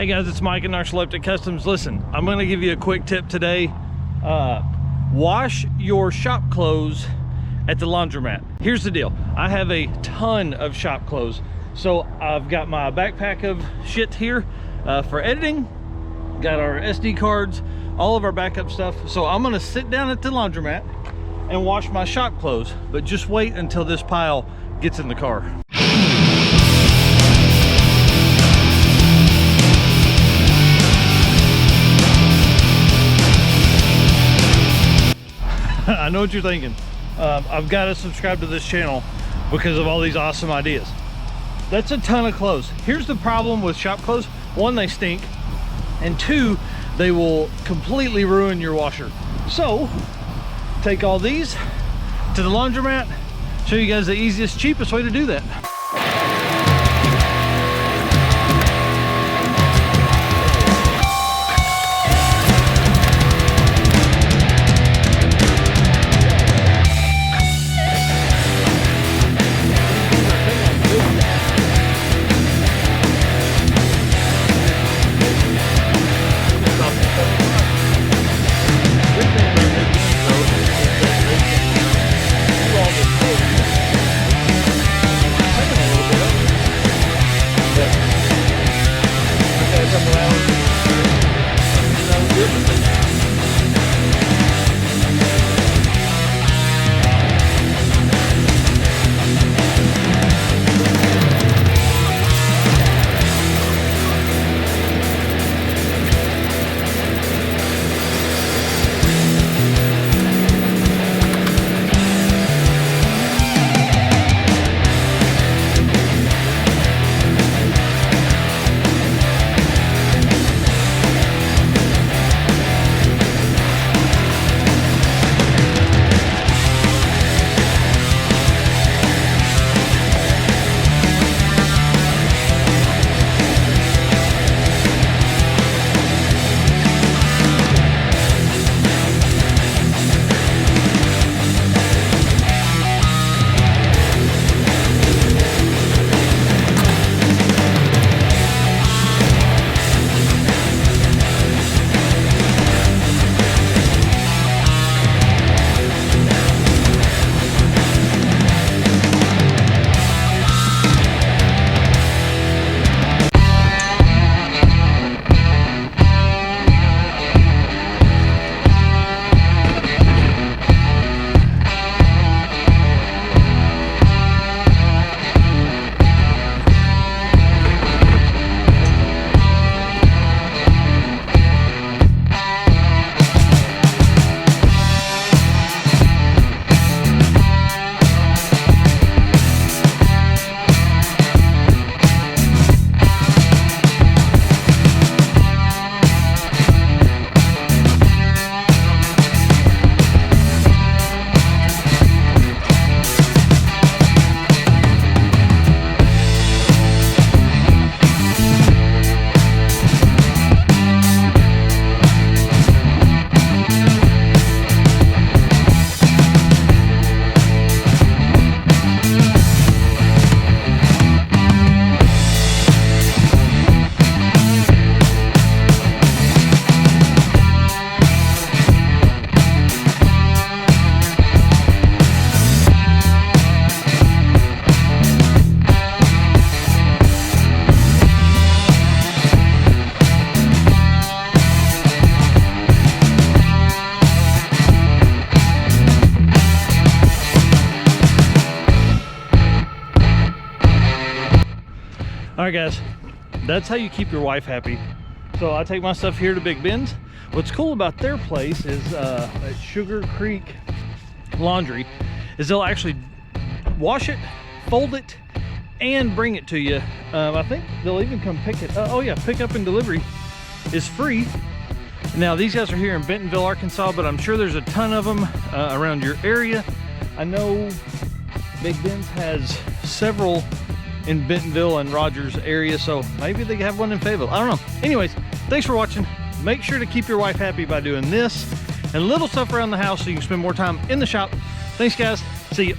Hey guys, it's Mike in Narcoleptic Customs. Listen, I'm gonna give you a quick tip today. Wash your shop clothes at the laundromat. Here's the deal. I have a ton of shop clothes. So I've got my backpack of shit here for editing, got our SD cards, all of our backup stuff. So I'm gonna sit down at the laundromat and wash my shop clothes, but just wait until this pile gets in the car. I know what you're thinking. I've got to subscribe to this channel because of all these awesome ideas. That's a ton of clothes. Here's the problem with shop clothes. One, they stink. And two, they will completely ruin your washer. So, take all these to the laundromat, show you guys the easiest, cheapest way to do that. All right guys, that's how you keep your wife happy. So I take my stuff here to Big Ben's. What's cool about their place is at Sugar Creek Laundry is they'll actually wash it, fold it, and bring it to you. I think they'll even come pick it. Oh yeah, pick up and delivery is free. Now these guys are here in Bentonville, Arkansas, but I'm sure there's a ton of them around your area. I know Big Ben's has several in Bentonville and Rogers area, so maybe they have one in Fayetteville. I don't know. Anyways, thanks for watching. Make sure to keep your wife happy by doing this and little stuff around the house so you can spend more time in the shop. Thanks guys. See you.